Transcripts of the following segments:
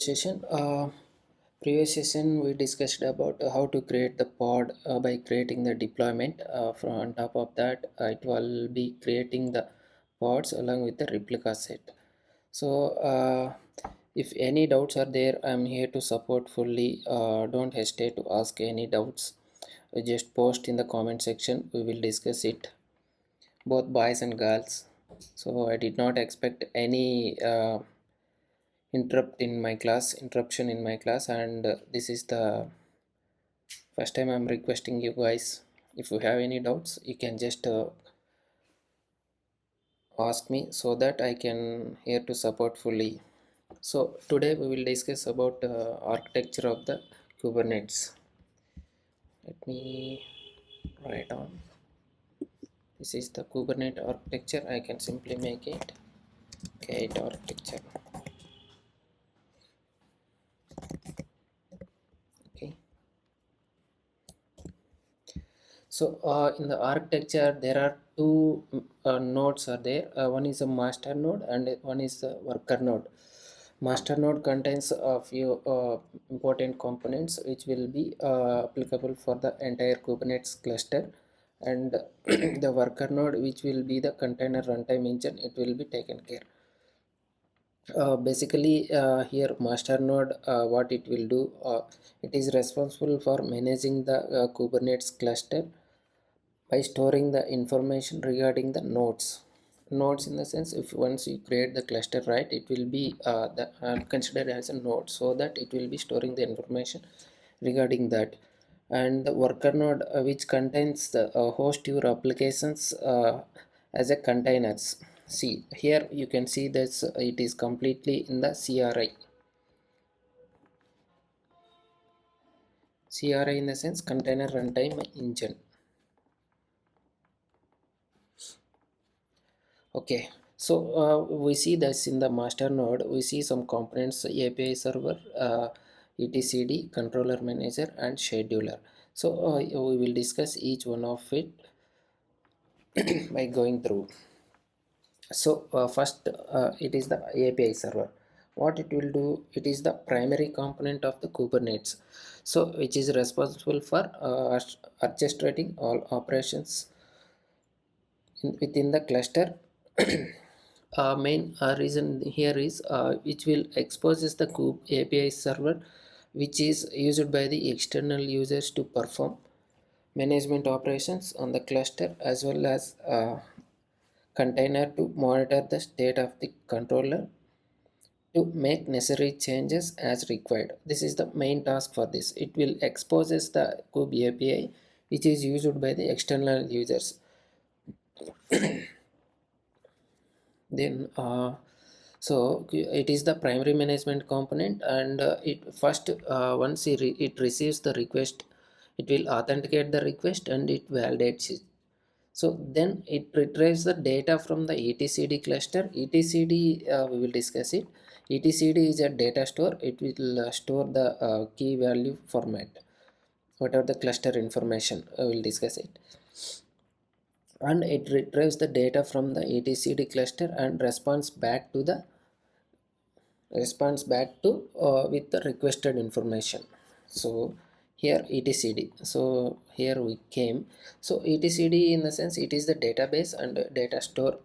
Session. Previous session we discussed about how to create the pod by creating the deployment. From on top of that, it will be creating the pods along with the replica set. So, if any doubts are there, I'm here to support fully. Don't hesitate to ask any doubts. Just post in the comment section. We will discuss it, both boys and girls. So I did not expect any interruption in my class, and this is the first time I'm requesting you guys. If you have any doubts, you can just ask me so that I can here to support fully. So today we will discuss about architecture of the Kubernetes. Let me write on. This is the Kubernetes architecture. I can simply make it Kite architecture. Okay. So in the architecture, there are two nodes are there. One is a master node and one is the worker node. Master node contains a few important components which will be applicable for the entire Kubernetes cluster, and the worker node, which will be the container runtime engine, it will be taken care. Basically, here master node, what it will do, it is responsible for managing the Kubernetes cluster by storing the information regarding the nodes in the sense, if once you create the cluster, right, it will be considered as a node, so that it will be storing the information regarding that. And the worker node, which contains the host your applications as a containers. See here, you can see that it is completely in the CRI in the sense container runtime engine. Okay, so we see this in the master node. We see some components: API server, etcd, controller manager, and scheduler. So we will discuss each one of it by going through. So first, it is the API server. What it will do, it is the primary component of the Kubernetes, so which is responsible for orchestrating all operations within the cluster. Main reason here is which will exposes the kube API server, which is used by the external users to perform management operations on the cluster, as well as container to monitor the state of the controller to make necessary changes as required. This is the main task for this. It will exposes the kube API, which is used by the external users. Then so it is the primary management component, and it first, once it receives the request, it will authenticate the request and it validates it. So then it retrieves the data from the etcd cluster. Etcd, we will discuss it. Etcd is a data store. It will store the key value format, whatever the cluster information. We will discuss it. And it retrieves the data from the etcd cluster and responds back to with the requested information. So here etcd, so here we came. So etcd, in the sense, it is the database and data store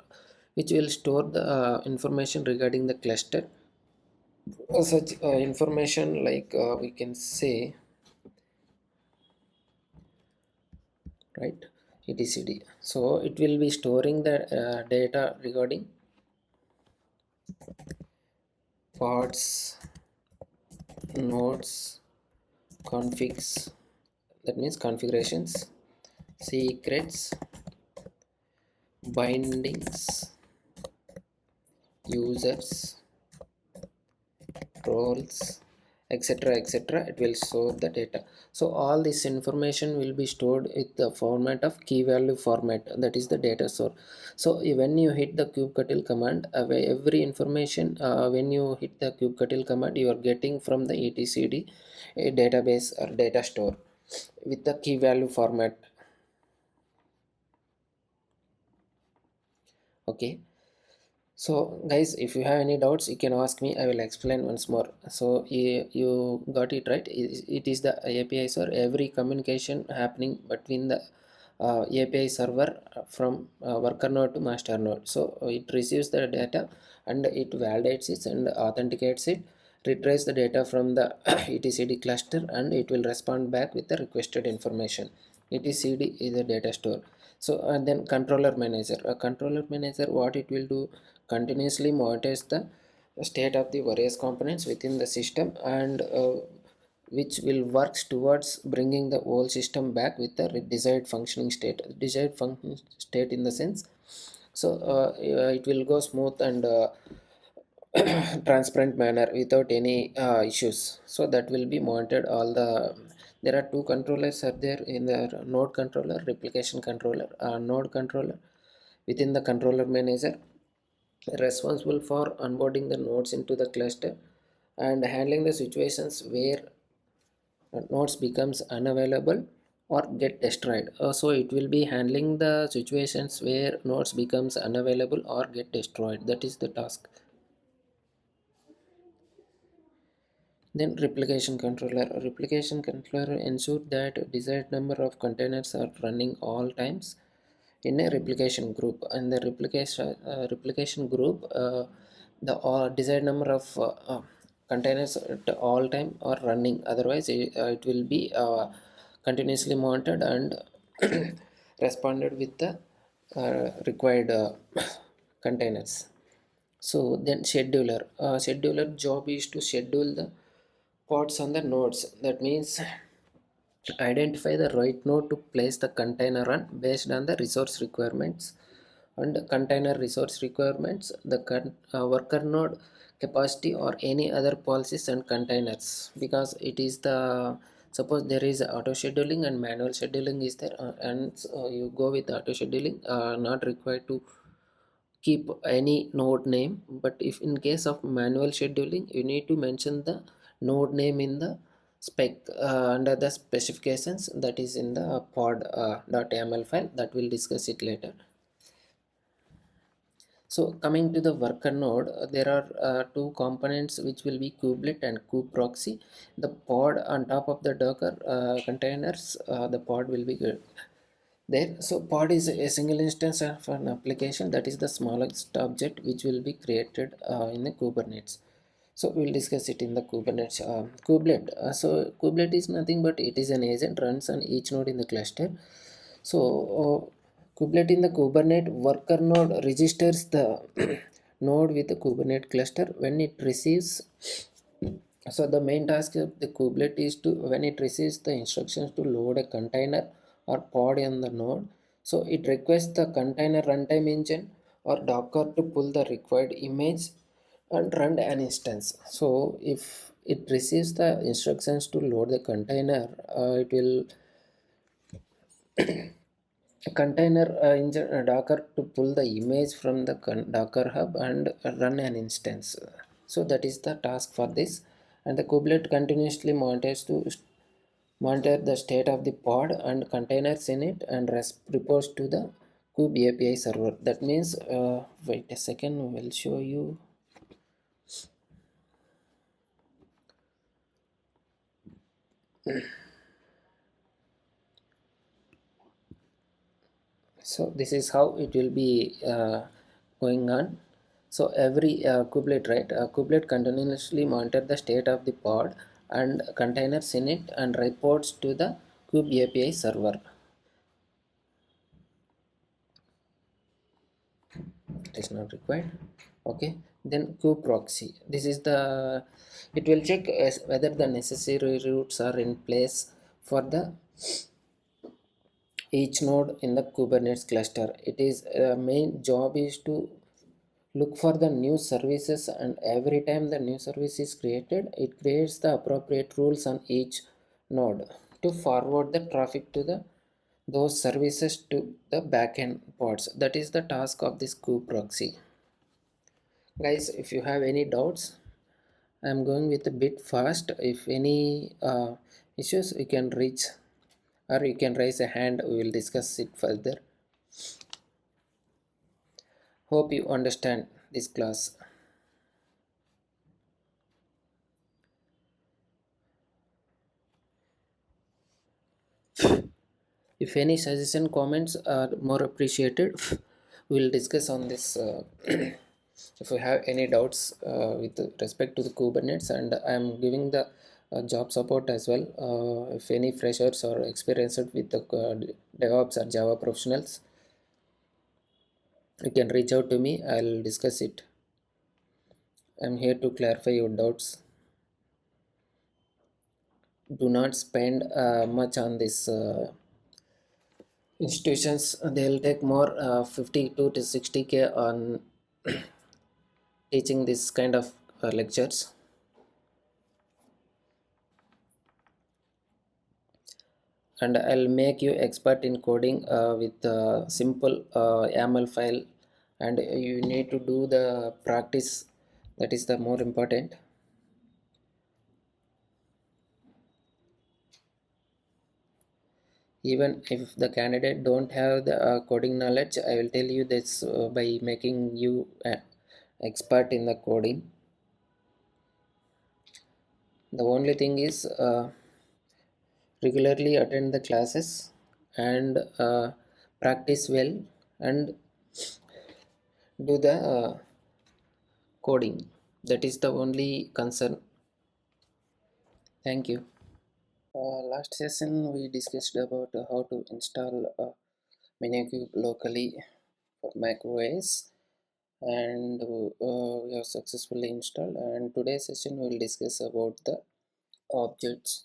which will store the information regarding the cluster. Such information, like we can say, right, etcd, so it will be storing the data regarding pods, nodes, configs, that means configurations, secrets, bindings, users, roles, etc, etc. It will store the data. So all this information will be stored with the format of key value format, that is the data store. So when you hit the kubectl command, every information, when you hit the kubectl command, you are getting from the etcd a database or data store with the key value format. Okay, So guys, if you have any doubts, you can ask me. I will explain once more. So you got it right. It is the APIs or every communication happening between the API server from worker node to master node. So it receives the data and it validates it and authenticates it, retrieves the data from the etcd cluster, and it will respond back with the requested information. Etcd is a data store. So and then controller manager, a controller manager, what it will do, continuously monitors the state of the various components within the system, and which will works towards bringing the whole system back with the desired functioning state. Desired functioning state in the sense, so it will go smooth and transparent manner without any issues. So that will be monitored all the. There are two controllers are there in the node controller, replication controller, node controller within the controller manager, responsible for onboarding the nodes into the cluster and handling the situations where nodes becomes unavailable or get destroyed. So it will be handling the situations where nodes becomes unavailable or get destroyed. That is the task. Then replication controller ensure that desired number of containers are running all times in a replication group, and the replication group, the desired number of containers at all time are running, otherwise it will be continuously monitored and responded with the required containers. So then scheduler job is to schedule the pods on the nodes. That means identify the right node to place the container on based on the resource requirements and container resource requirements, the worker node capacity or any other policies and containers, because it is the, suppose there is auto scheduling and manual scheduling is there, and you go with auto scheduling, not required to keep any node name. But if in case of manual scheduling, you need to mention the node name in the spec, under the specifications, that is in the pod .yaml file, that will discuss it later. So coming to the worker node, there are two components which will be kubelet and kubeproxy. The pod on top of the docker containers, the pod will be good there. So pod is a single instance of an application, that is the smallest object which will be created in the Kubernetes. So we'll discuss it in the Kubernetes. Kubelet. So kubelet is nothing but it is an agent runs on each node in the cluster. So kubelet in the Kubernetes worker node registers the node with the Kubernetes cluster when it receives. So the main task of the kubelet is to, when it receives the instructions to load a container or pod on the node, so it requests the container runtime engine or docker to pull the required image and run an instance. So if it receives the instructions to load the container, it will container engine docker to pull the image from the docker hub and run an instance. So that is the task for this. And the kubelet continuously monitors to monitor the state of the pod and containers in it and reports to the kube api server. That means wait a second, we'll show you. So this is how it will be going on. So every kubelet, right, kubelet continuously monitor the state of the pod and containers in it and reports to the kube api server. It is not required. Okay, then kubeproxy, this is the, it will check whether the necessary routes are in place for the each node in the Kubernetes cluster. It is main job is to look for the new services, and every time the new service is created, it creates the appropriate rules on each node to forward the traffic to the those services to the backend pods. That is the task of this kubeproxy. Guys, if you have any doubts, I'm going with a bit fast. If any issues, you can reach or you can raise a hand, we will discuss it further. Hope you understand this class. If any suggestion comments are more appreciated, we'll discuss on this. If you have any doubts with respect to the Kubernetes, and I'm giving the job support as well. If any freshers or experienced with the DevOps or Java professionals, you can reach out to me. I'll discuss it. I'm here to clarify your doubts. Do not spend much on this institutions. They'll take more 52 to 60K on teaching this kind of lectures, and I'll make you expert in coding with simple YAML file, and you need to do the practice. That is the more important. Even if the candidate don't have the coding knowledge, I will tell you this by making you expert in the coding. The only thing is regularly attend the classes and practice well and do the coding. That is the only concern. Thank you. Last session we discussed about how to install Minikube locally for Mac OS, and we have successfully installed. And today's session we will discuss about the objects,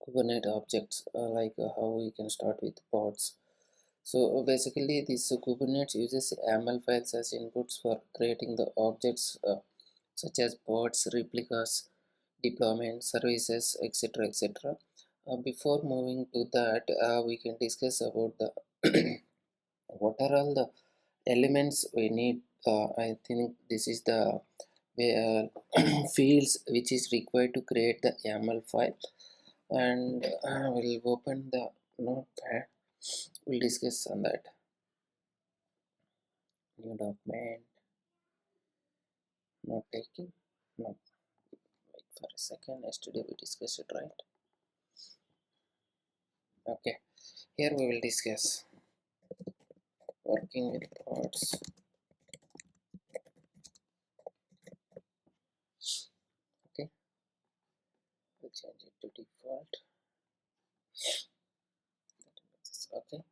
Kubernetes objects, how we can start with pods. So basically this Kubernetes uses YAML files as inputs for creating the objects such as pods, replicas, deployment, services, etc. etc. Before moving to that, we can discuss about the what are all the elements we need. I think this is the fields which is required to create the YAML file, and we'll open the notepad. We'll discuss on that. New document, not taking, no, wait for a second. Yesterday we discussed it, right? Okay, here we will discuss working with pods. Okay, we'll change it to default. Okay,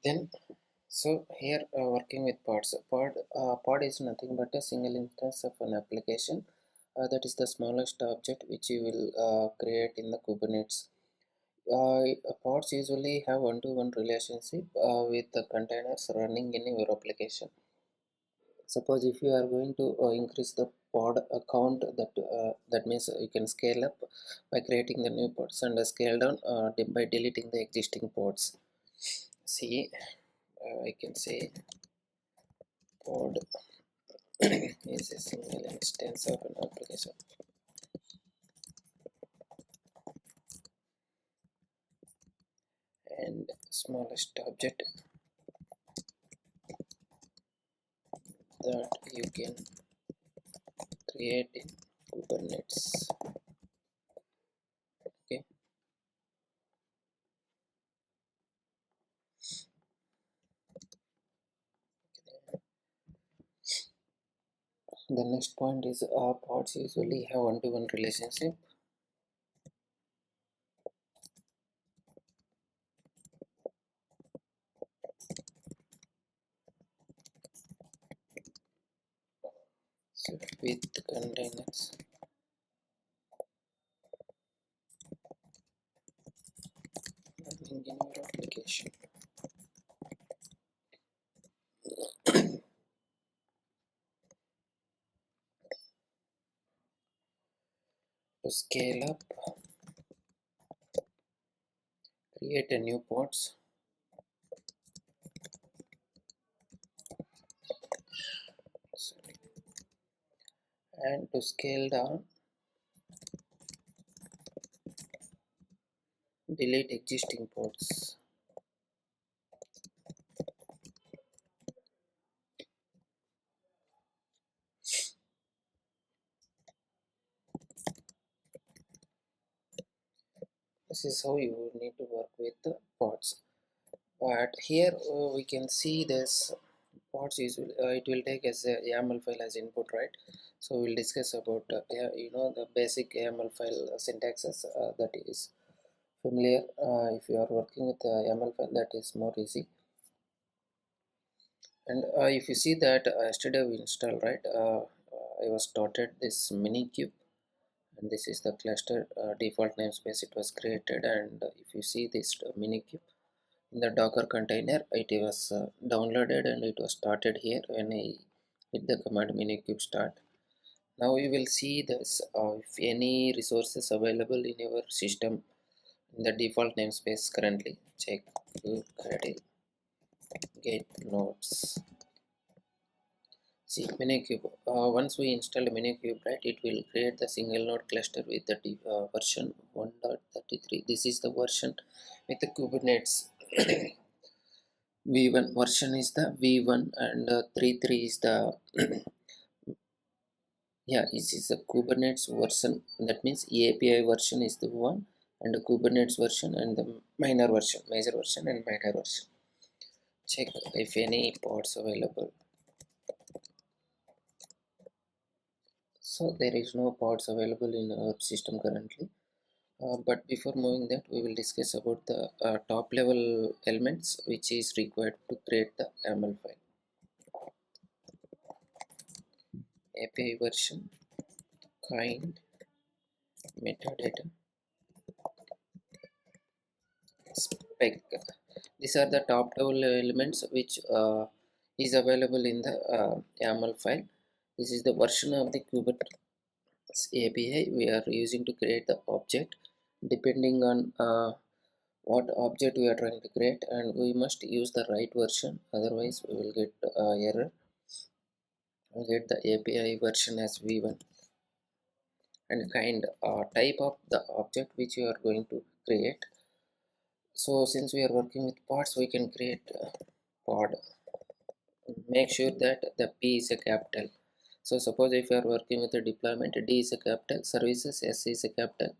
then so here working with pods. Pod is nothing but a single instance of an application. That is the smallest object which you will create in the Kubernetes. Pods usually have one-to-one relationship with the containers running in your application. Suppose if you are going to increase the pod account, that means you can scale up by creating the new pods, and scale down by deleting the existing pods. See, I can say pod is a single instance of an application, and smallest object that you can create in Kubernetes. Okay, the next point is pods usually have one-to-one relationship. So with containers running in your application. To scale up, create a new pods, sorry, and to scale down, delete existing pods. This is how you need to work with the pods. But here we can see this pods usually it will take as a YAML file as input, right? So we'll discuss about yeah, the basic YAML file syntaxes that is familiar. If you are working with a YAML file, that is more easy. And if you see that yesterday we installed, right, I was started this mini cube, and this is the cluster default namespace it was created. And if you see this mini cube in the Docker container, it was downloaded and it was started here when I hit the command minikube start. Now you will see this if any resources available in your system in the default namespace currently. Check kubectl get nodes. See minikube. Once we install minikube, right, it will create the single node cluster with the version 1.33. This is the version with the Kubernetes. V1 version is the V1, and 3.3 is the yeah, this is a Kubernetes version. That means API version is the one, and the Kubernetes version, and the major version and minor version. Check if any pods available. So there is no pods available in our system currently. But before moving that, we will discuss about the top level elements which is required to create the YAML file. API version, kind, metadata, spec. These are the top level elements which is available in the YAML file. This is the version of the Kubernetes API we are using to create the object. Depending on what object we are trying to create, and we must use the right version, otherwise we will get error. We'll get the API version as v1, and kind type of the object which you are going to create. So since we are working with pods, we can create pod. Make sure that the P is a capital. So suppose if you are working with a deployment, D is a capital, services S is a capital,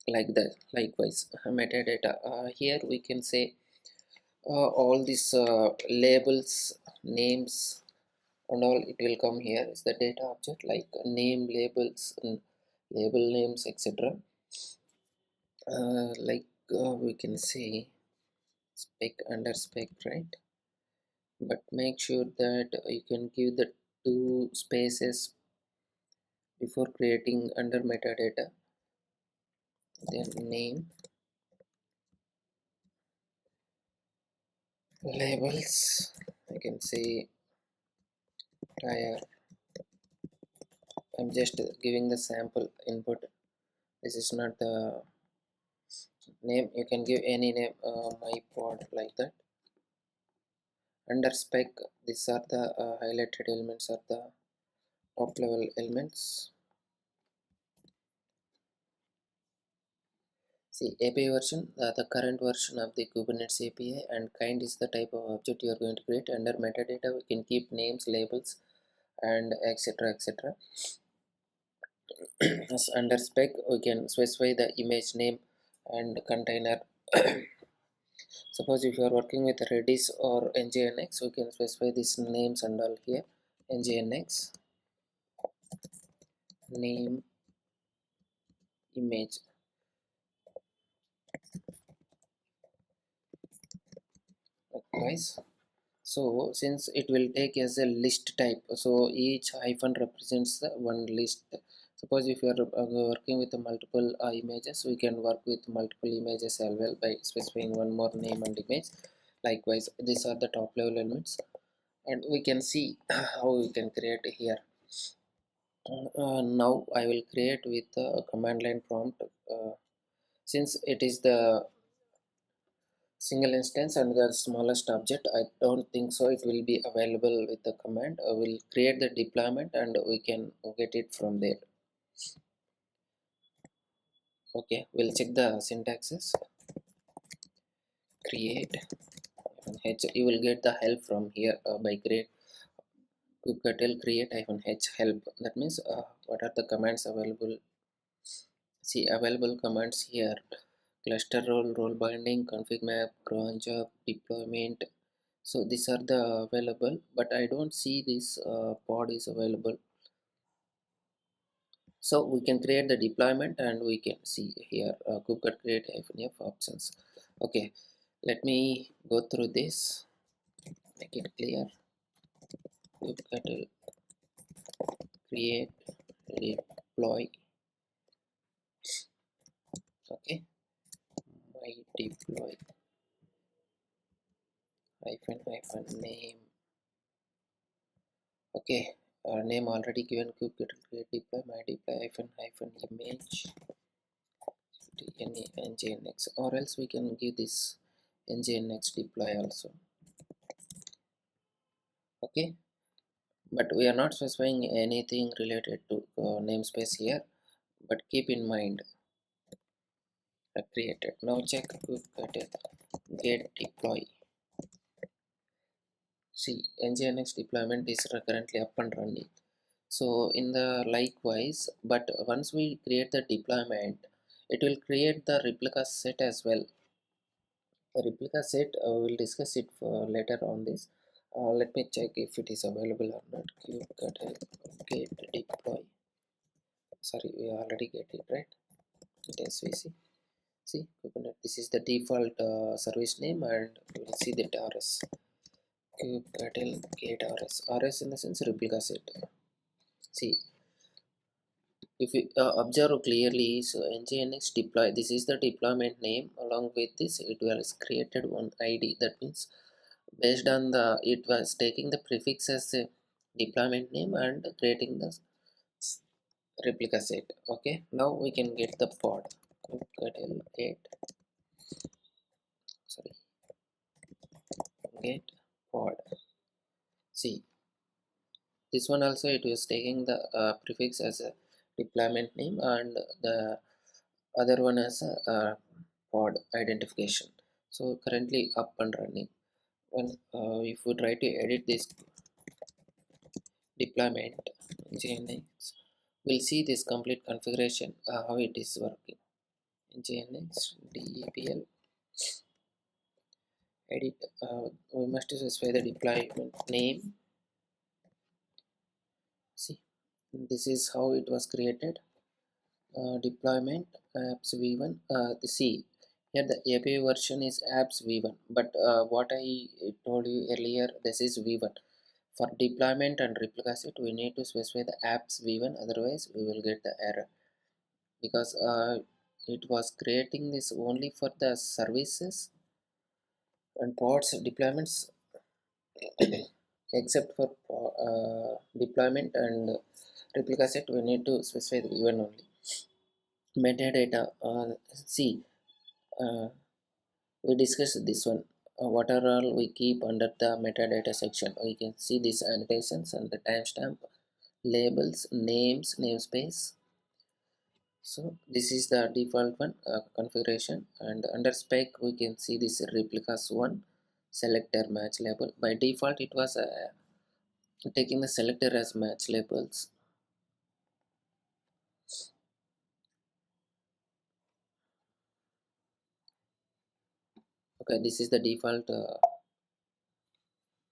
like that. Likewise metadata, here we can say all these labels, names, and all, it will come here is the data object, like name, labels, and label names, etc. Like we can say spec under spec, right? But make sure that you can give the two spaces before creating under metadata. Then name, labels, I can say tire. I'm just giving the sample input. This is not the name. You can give any name, my pod, like that. Under spec, these are the highlighted elements are the top level elements. See API version, the current version of the Kubernetes API, and kind is the type of object you are going to create. Under metadata, we can keep names, labels, and etc, etc. As under spec, we can specify the image name and container. Suppose if you are working with Redis or nginx, we can specify these names and all here. Nginx name, image. Likewise, so since it will take as a list type, so each hyphen represents the one list. Suppose if you are working with multiple images, we can work with multiple images as well by specifying one more name and image. Likewise, these are the top level elements, and we can see how we can create here. Now I will create with a command line prompt. Since it is the single instance and the smallest object, I don't think so it will be available with the command. I will create the deployment and we can get it from there. Okay, we'll check the syntaxes. Create h, you will get the help from here by create kubectl create -h help. That means what are the commands available. See available commands here: cluster role, role binding, config map, cron job, deployment. So these are the available, but I don't see this pod is available. So we can create the deployment and we can see here kubectl create -f options. Okay, let me go through this, make it clear. Kubectl create deploy. Okay, my deploy name. Okay, name already given, kubectl create deploy my deploy image nginx, or else we can give this nginx deploy also. Okay, but we are not specifying anything related to namespace here, but keep in mind created. Now check kubectl get deploy. See, nginx deployment is currently up and running. So in the likewise, but once we create the deployment, it will create the replica set as well. The replica set, we'll discuss it for later on this. Let me check if it is available or not. Kubectl get deploy. Sorry, we already get it, right? It svc. See, Kubernetes. This is the default service name, and we will see that rs. Kubectl get rs. Rs in the sense replica set. See, if you observe clearly, so nginx deploy, this is the deployment name. Along with this, it was created one id. That means based on the, it was taking the prefix as a deployment name and creating the replica set. Okay, now we can get the pod. Get, sorry, get pod. See, this one also, it was taking the prefix as a deployment name and the other one as a pod identification. So currently up and running. When if we try to edit this deployment nginx, we'll see this complete configuration how it is working. Nginx depl edit, we must specify the deployment name. See, this is how it was created. Deployment apps v1. See, here the API version is apps v1, but what I told you earlier, this is v1. For deployment and replica set, we need to specify the apps v1, otherwise we will get the error, because it was creating this only for the services and pods deployments except for deployment and replica set, we need to specify the v1 only. Metadata, see, uh, we discussed this one. What are all we keep under the metadata section? We can see these annotations and the timestamp, labels, names, namespace. So this is the default one, configuration, and under spec we can see this replicas one selector match label. By default it was taking the selector as match labels. Okay, this is the default,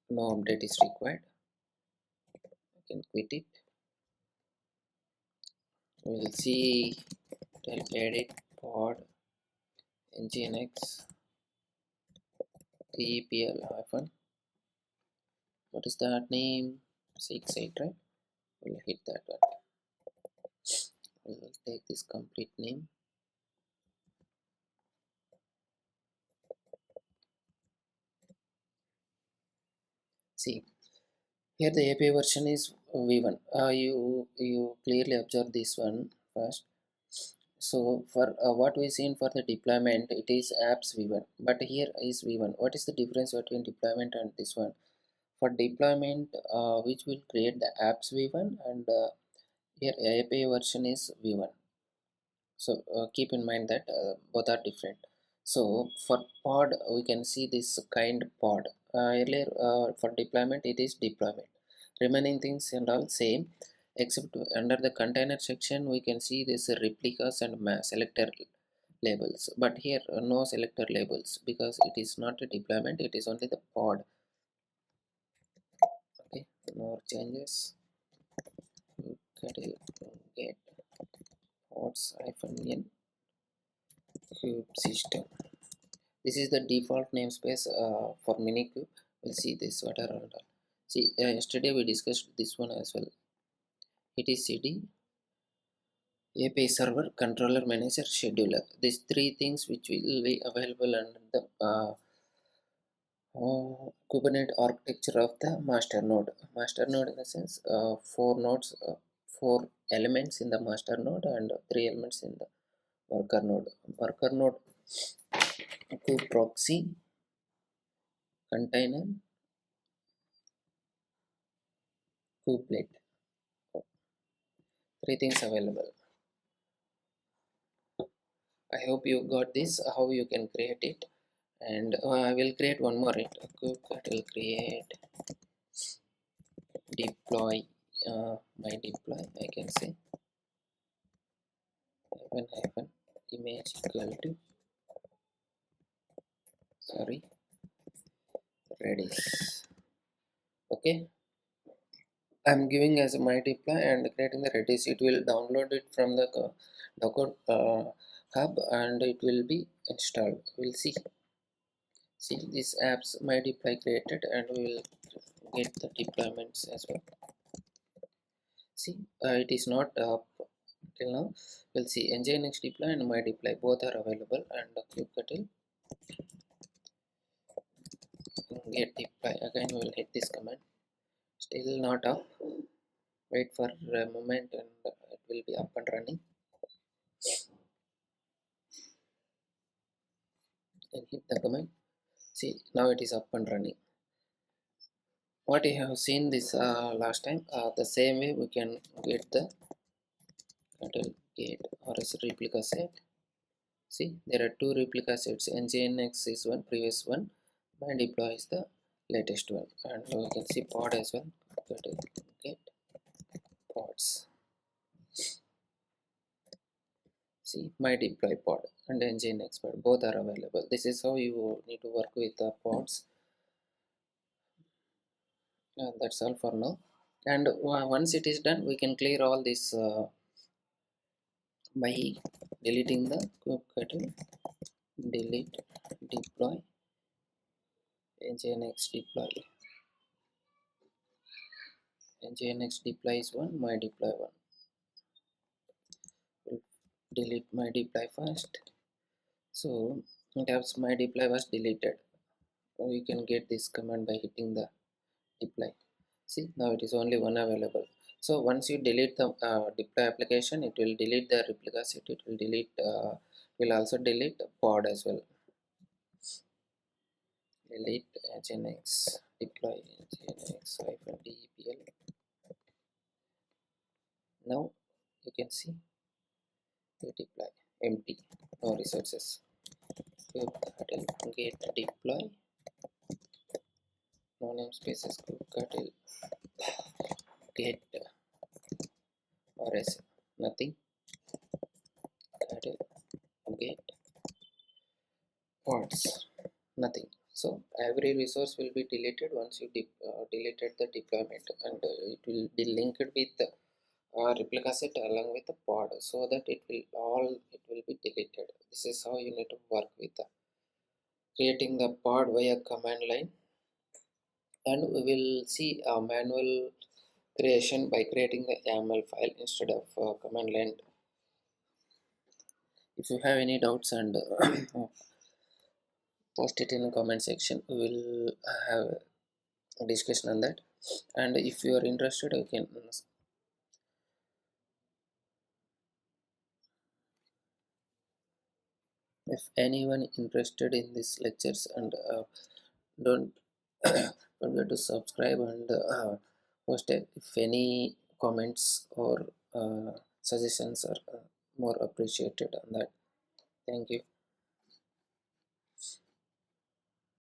no update is required. I can quit it. We'll see edit pod nginx tpl hyphen, what is that name, 68, right? We'll hit that one. We'll take this complete name. See, here the API version is v1. You clearly observe this one first. So for what we seen for the deployment, it is apps v1, but here is v1. What is the difference between deployment and this one? For deployment, which will create the apps v1, and here API version is v1. So keep in mind that both are different. So for pod we can see this kind pod. Earlier for deployment it is deployment, remaining things and all same, except under the container section we can see this replicas and selector labels, but here no selector labels because it is not a deployment, it is only the pod. Okay, more changes. Get pods hyphen n cube system. This is the default namespace for minikube. We'll see this what are all. See, yesterday we discussed this one as well. It is cd API server controller manager scheduler. These three things which will be available under the Kubernetes architecture of the master node. Master node in the sense four nodes, four elements in the master node and three elements in the worker node. Worker node kube proxy, container, kubelet. Three things available. I hope you got this, how you can create it. And I will create one more. It will create deploy, my deploy I can say hyphen image equal to, sorry, redis. Okay, I'm giving as my deploy and creating the redis. It will download it from the docker hub and it will be installed. We'll see these apps my deploy created and we will get the deployments as well. See, it is not till now. We'll see nginx deploy and my deploy both are available, and kubectl get deploy. Again we will hit this command. Still not up. Wait for a moment and it will be up and running. And hit the command. See, now it is up and running. What you have seen this last time, the same way we can get the control get or as replica set. See, there are two replica sets. Nginx is one, previous one. My deploy is the latest one, and we can see pod as well. Get pods. See, my deploy pod and Nginx pod both are available. This is how you need to work with the pods. That's all for now. And once it is done, we can clear all this by deleting the kubectl delete deploy nginx deploy. Nginx deploy is one, my deploy one. We'll delete my deploy first. So it has my deploy was deleted. We can get this command by hitting the deploy. See, now it is only one available. So once you delete the deploy application, it will delete the replica set. It will delete will also delete pod as well. Delete nginx deploy nginx hyphen depl. Now you can see the deploy empty, no resources. Kubectl get deploy, no namespaces. Kubectl get or as nothing. Get pods, nothing. So every resource will be deleted once you deleted the deployment, and it will be linked with the replica set along with the pod, so that it will be deleted. This is how you need to work with creating the pod via command line, and we will see a manual creation by creating the YAML file instead of command line. If you have any doubts, and post it in the comment section, we will have a discussion on that. And if you are interested, you can, if anyone interested in these lectures, and don't forget to subscribe and post it if any comments or suggestions are more appreciated on that. Thank you.